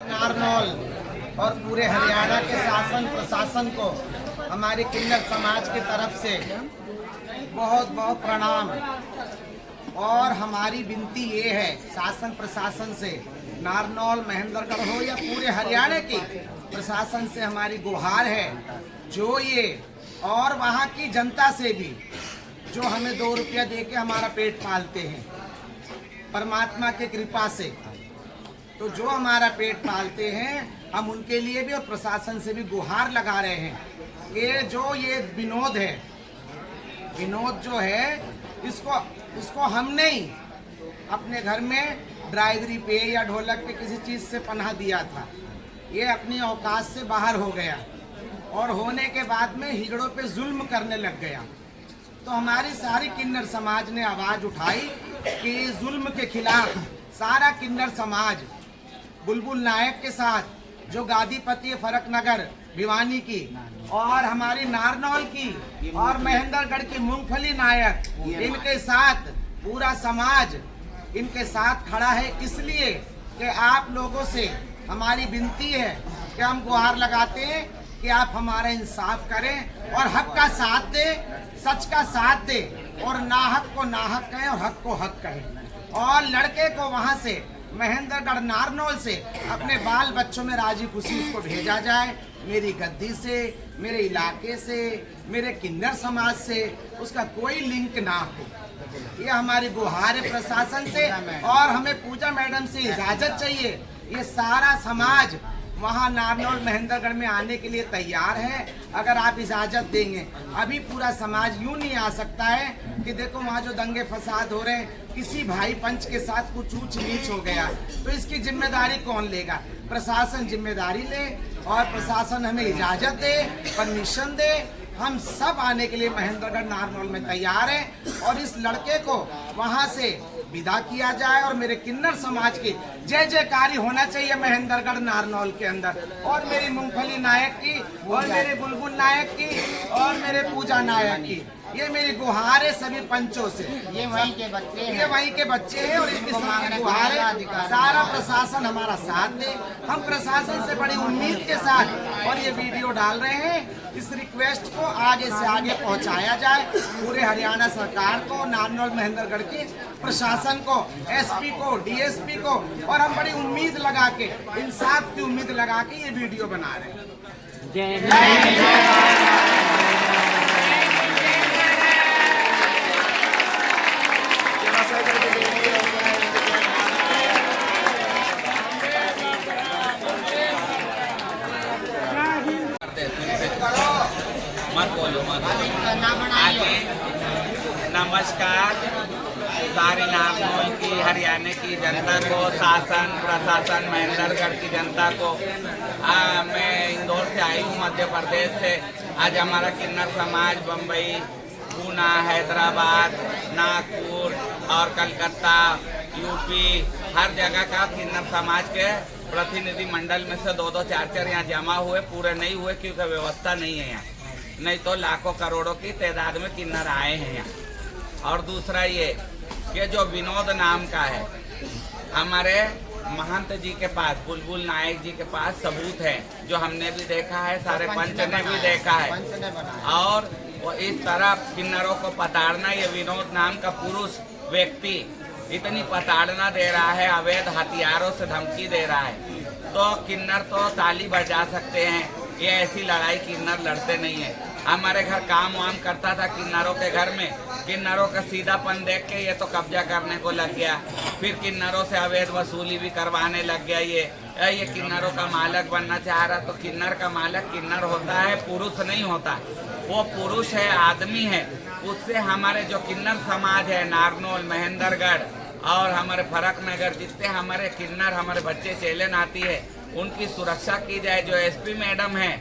नारनौल और पूरे हरियाणा के शासन प्रशासन को हमारे किन्नर समाज की तरफ से बहुत बहुत प्रणाम। और हमारी विनती ये है शासन प्रशासन से, नारनौल महेंद्रगढ़ हो या पूरे हरियाणा की प्रशासन से हमारी गुहार है, जो ये और वहाँ की जनता से भी जो हमें 2 रुपया दे के हमारा पेट पालते हैं परमात्मा की कृपा से, तो जो हमारा पेट पालते हैं हम उनके लिए भी और प्रशासन से भी गुहार लगा रहे हैं कि जो ये विनोद है, विनोद जो है इसको हमने ही अपने घर में ड्राइवरी पे या ढोलक पे किसी चीज़ से पनाह दिया था। ये अपनी औकात से बाहर हो गया और होने के बाद में हिजड़ों पे जुल्म करने लग गया। तो हमारी सारी किन्नर समाज ने आवाज़ उठाई कि जुल्म के खिलाफ सारा किन्नर समाज बुलबुल नायक के साथ, जो गादीपति फरकनगर भिवानी की और हमारी नारनौल की और महेंद्रगढ़ की मूंगफली नायक, इनके साथ पूरा समाज इनके साथ खड़ा है। इसलिए कि आप लोगों से हमारी विनती है कि हम गुहार लगाते हैं कि आप हमारा इंसाफ करें और हक का साथ दें, सच का साथ दें और नाहक को नाहक कहें और हक को हक कहें। और लड़के को वहाँ से महेंद्रगढ़ नारनौल से अपने बाल बच्चों में राजी खुशी उसको भेजा जाए। मेरी गद्दी से, मेरे इलाके से, मेरे किन्नर समाज से उसका कोई लिंक ना हो। ये हमारी गुहार है प्रशासन से। और हमें पूजा मैडम से इजाज़त चाहिए। ये सारा समाज वहाँ नारनौल महेंद्रगढ़ में आने के लिए तैयार है, अगर आप इजाज़त देंगे। अभी पूरा समाज यूँ नहीं आ सकता है कि देखो वहाँ जो दंगे फसाद हो रहे हैं, किसी भाई पंच के साथ कुछ ऊंच नीच हो गया, तो इसकी जिम्मेदारी कौन लेगा? प्रशासन जिम्मेदारी ले और प्रशासन हमें इजाज़त दे, परमिशन दे। हम सब आने के लिए महेंद्रगढ़ नारनौल में तैयार हैं और इस लड़के को वहाँ से विदा किया जाए और मेरे किन्नर समाज की जय जयकारी होना चाहिए महेंद्रगढ़ नारनौल के अंदर। और मेरी मूंगफली नायक की और मेरे बुलबुल नायक की और मेरे पूजा नायक की ये मेरी गुहार है सभी पंचों से। ये वहीं के बच्चे हैं, ये वहीं के बच्चे हैं और इनकी सारी गुहार है। सारा प्रशासन हमारा साथ दे। हम प्रशासन से बड़ी उम्मीद के साथ और ये वीडियो डाल रहे हैं। इस रिक्वेस्ट को आगे से आगे पहुंचाया जाए पूरे हरियाणा सरकार को, नारनौल महेंद्रगढ़ की प्रशासन को, एसपी को, डीएसपी को। और हम बड़ी उम्मीद लगा के, इंसाफ की उम्मीद लगा के ये वीडियो बना रहे हैं। नमस्कार सारी नारनौल की, हरियाणा की जनता को, शासन प्रशासन महेंद्रगढ़ की जनता को। मैं इंदौर से आई हूँ, मध्य प्रदेश से। आज हमारा किन्नर समाज बम्बई, पूना, हैदराबाद, नागपुर और कलकत्ता, यूपी, हर जगह का किन्नर समाज के प्रतिनिधि मंडल में से 2-2, 4-4 यहाँ जमा हुए। पूरे नहीं हुए क्योंकि व्यवस्था नहीं है यहाँ, नहीं तो लाखों करोड़ों की तादाद में किन्नर आए हैं यहाँ। और दूसरा ये कि जो विनोद नाम का है, हमारे महंत जी के पास, बुलबुल नायक जी के पास सबूत है, जो हमने भी देखा है, सारे पंच ने भी देखा है। और वो इस तरह किन्नरों को पताड़ना, ये विनोद नाम का पुरुष व्यक्ति इतनी पताड़ना दे रहा है, अवैध हथियारों से धमकी दे रहा है। तो किन्नर तो ताली बजा सकते हैं, ये ऐसी लड़ाई किन्नर लड़ते नहीं है। हमारे घर काम वाम करता था किन्नरों के घर में, किन्नरों का सीधापन देख के ये तो कब्जा करने को लग गया। फिर किन्नरों से अवैध वसूली भी करवाने लग गया। ये किन्नरों का मालक बनना चाह रहा। तो किन्नर का मालक किन्नर होता है, पुरुष नहीं होता। वो पुरुष है, आदमी है। उससे हमारे जो किन्नर समाज है, नारनौल, महेंद्रगढ़ और हमारे फरकनगर, जितने हमारे किन्नर, हमारे बच्चे चेले नाती है, उनकी सुरक्षा की जाए। जो एसपी मैडम है,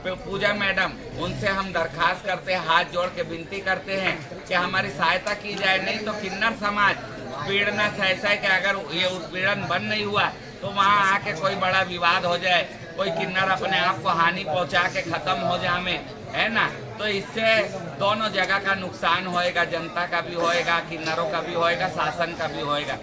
पूजा मैडम, उनसे हम दरखास्त करते हैं, हाथ जोड़ के विनती करते हैं कि हमारी सहायता की जाए। नहीं तो किन्नर समाज पीड़ना ऐसा है कि अगर ये उत्पीड़न बंद नहीं हुआ तो वहाँ आके कोई बड़ा विवाद हो जाए, कोई किन्नर अपने आप को हानि पहुँचा के खत्म हो जाए, है ना। तो इससे दोनों जगह का नुकसान होएगा, जनता का भी होएगा, किन्नरों का भी होएगा, शासन का भी होएगा।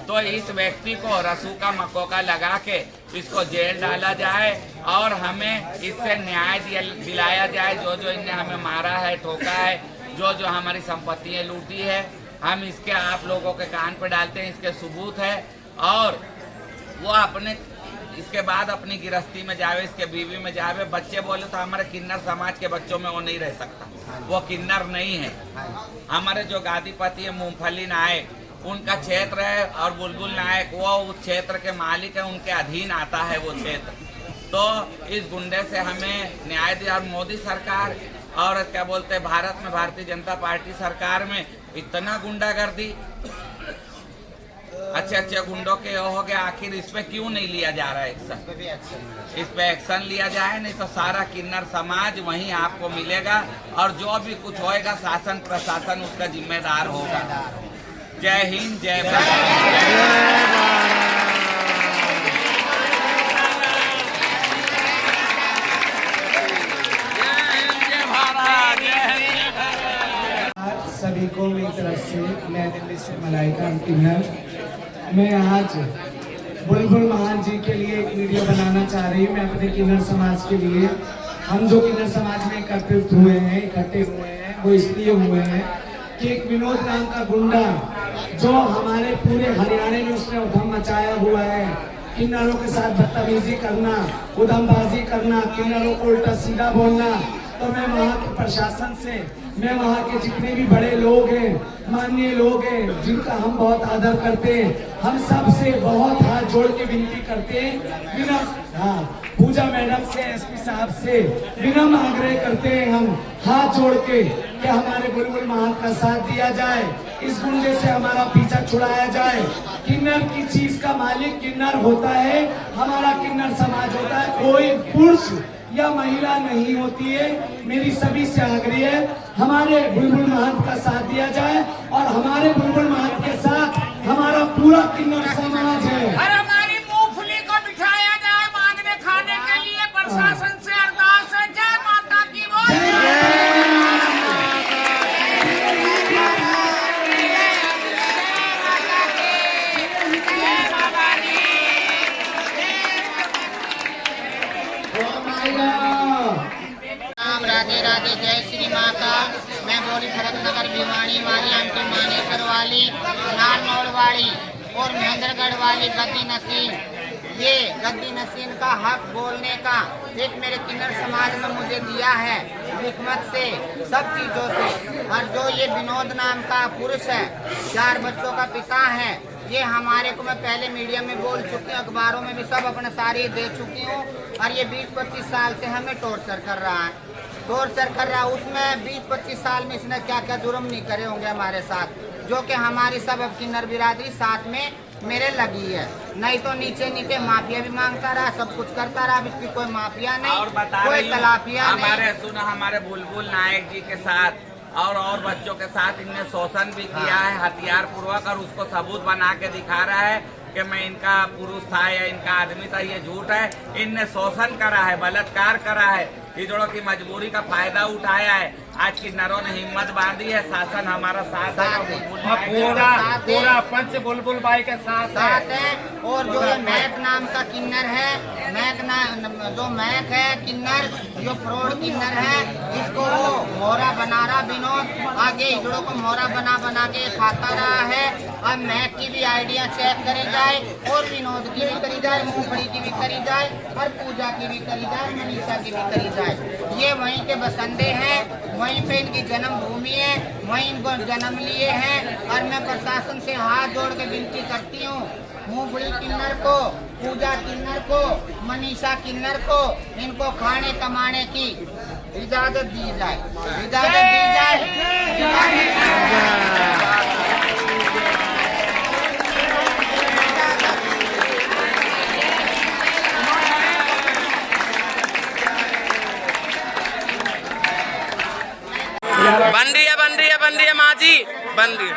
तो इस व्यक्ति को रस्सू का मकोका लगा के इसको जेल डाला जाए और हमें इससे न्याय दिलाया जाए। जो जो इनने हमें मारा है, ठोका है, जो जो हमारी संपत्तियां लूटी है, हम इसके आप लोगों के कान पे डालते हैं, इसके सबूत है। और वो अपने इसके बाद अपनी गृहस्थी में जावे, इसके बीवी में जावे। बच्चे बोले तो हमारे किन्नर समाज के बच्चों में वो नहीं रह सकता, वो किन्नर नहीं है। हमारे जो गादीपति है मूंगफली नायक, उनका क्षेत्र है, और बुलबुल नायक वो उस क्षेत्र के मालिक है, उनके अधीन आता है वो क्षेत्र। तो इस गुंडे से हमें न्याय दिया। और मोदी सरकार और क्या बोलते हैं, भारत में भारतीय जनता पार्टी सरकार में इतना गुंडागर्दी, अच्छे अच्छे गुंडों के हो गया, आखिर इस पे क्यों नहीं लिया जा रहा है एक्शन? इस पे एक्शन लिया जाए, नहीं तो सारा किन्नर समाज वहीं आपको मिलेगा और जो भी कुछ होएगा शासन प्रशासन उसका जिम्मेदार होगा। जय हिंद, जय सभी को मेरी तरफ से, मैं दिल्ली से मलाइका किन्नर। मैं आज बुलबुल महान जी के लिए एक वीडियो बनाना चाह रही हूँ। मैं अपने किन्नर समाज के लिए, हम जो किन्नर समाज में एकत्रित हुए हैं, इकट्ठे हुए हैं, वो इसलिए हुए हैं कि एक विनोद नाम का गुंडा जो हमारे पूरे हरियाणा में उसने उधम मचाया हुआ है, किन्नरों के साथ बदतमीजी करना, उधमबाजी करना, किन्नरों को उल्टा सीधा बोलना। तो मैं वहाँ के प्रशासन से, मैं वहाँ के जितने भी बड़े लोग हैं, माननीय लोग हैं, जिनका हम बहुत आदर करते हैं, हम सब से बहुत हाथ जोड़ के विनती करते हैं। पूजा मैडम से, एसपी साहब से विनम्र आग्रह करते हैं हम हाथ जोड़ के कि हमारे बुलबुल महान का साथ दिया जाए, इस गुंडे से हमारा पीछा छुड़ाया जाए। किन्नर की चीज का मालिक किन्नर होता है, हमारा किन्नर समाज होता है, कोई पुरुष या महिला नहीं होती है। मेरी सभी से आग्रह है हमारे बुलबुल महंत का साथ दिया जाए और हमारे बुलबुल महंत के साथ हमारा पूरा किन्नर समाज है। और हमारी मूंगफली को बिठाया जाए मांगने खाने के लिए, प्रशासन से अरदास है। जय माता की राधे राधे, जय श्री माता। मैं बोली भरत नगर भिवानी वाली, अंतिम मानेसर वाली, नारनौल वाली और महेंद्रगढ़ वाली गद्दी नसीम। ये गद्दी नसीम का हक बोलने का एक मेरे किन्नर समाज में मुझे दिया है हिकमत से, सब चीजों से। और जो ये विनोद नाम का पुरुष है, 4 बच्चों का पिता है, ये हमारे को मैं पहले मीडिया में बोल चुकी हूँ, अखबारों में भी सब अपने सारी दे चुकी हूँ। और ये 20-25 साल से हमें टॉर्चर कर रहा है, उसमें 20-25 साल में इसने क्या क्या जुर्म नहीं करे होंगे हमारे साथ, जो कि हमारी सब अब किन्नर बिरादरी साथ में मेरे लगी है। नहीं तो नीचे नीचे माफिया भी मांगता रहा, सब कुछ करता रहा, इसकी कोई माफिया नहीं, और बता कोई तलाफिया नहीं। हमारे बुलबुल नायक जी के साथ और बच्चों के साथ इनने शोषण भी किया है हथियार पूर्वक, और उसको सबूत बना के दिखा रहा है कि मैं इनका पुरुष था या इनका आदमी था। ये झूठ है। इनने शोषण करा है, बलात्कार करा है, हिजड़ों की मजबूरी का फायदा उठाया है। आज किन्नरों ने हिम्मत बांधी है, शासन हमारा साथ है, पूरा पंच बुलबुल बाई के साथ है। और जो ये मैक नाम का किन्नर है, जो मैक है किन्नर, जो फ्रॉड किन्नर है, इसको वो मोहरा बना रहा विनोद, आगे हिजड़ों को मोहरा बना के खाता रहा है। और मैक की भी आइडिया चेक करी जाए और विनोद की भी करी जाए, मूंगफली की भी करी जाए और पूजा की भी करी जाए, मनीषा की भी करी जाए। ये वहीं के बसंदे हैं, वहीं पे इनकी जन्मभूमि है, वहीं इनको जन्म लिए हैं। और मैं प्रशासन से हाथ जोड़ के विनती करती हूँ, मूंगफली किन्नर को, पूजा किन्नर को, मनीषा किन्नर को, इनको खाने कमाने की इजाजत दी जाए, इजाजत दी जाए। बन रही है माँ जी, बन रही है।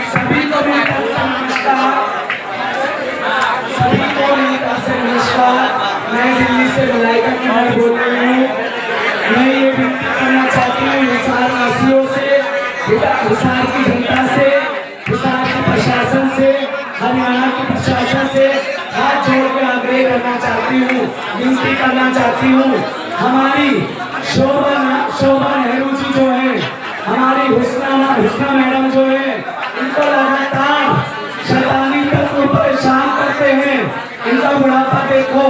सभी को नमस्कार, मैं दिल्ली से मलाइका किन्नर बोल रही हूँ। हिसार की जनता से, हिसार के प्रशासन से, हरियाणा के प्रशासन से हाथ जोड़ के आग्रह करना चाहती हूँ, विनती करना चाहती हूँ। हमारी शोभा नेहरू जी जो है, हमारी हुस्ना मैडम जो है, इनको लगातार शैतानी तत्व परेशान करते हैं। इनका बुढ़ापा देखो,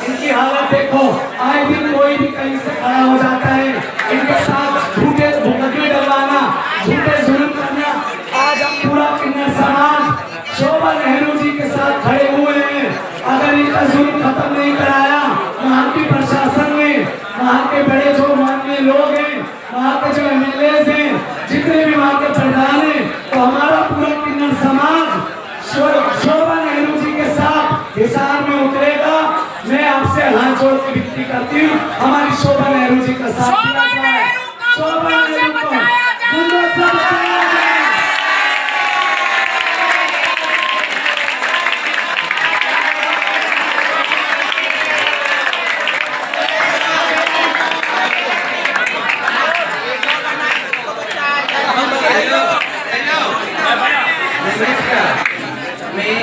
इनकी हालत देखो, आए दिन कोई भी कहीं से खड़ा हो जाता है, इनके साथ झूठे मुकदमे डलवाना, झूठे जुल्म करना। आज हम पूरा किन्नर समाज शोभा नेहरू जी के साथ खड़े हुए हैं। अगर इनका जुल्म खत्म नहीं कराया वहाँ की प्रशासन ने, वहाँ के बड़े जो माननीय लोग हैं, वहाँ के जो MLAs हैं, जितने भी वहाँ के प्रधान हैं, तो हमारा पूरा किन्नर समाज शोभा नेहरू जी के साथ हिसार में उतरेगा। मैं आपसे हाथ जोड़ के विनती करती हूँ, हमारी शोभा नेहरू जी का साथ दिया जाए। शोभा नेहरू को गुंडों से बचाया जाए। मैं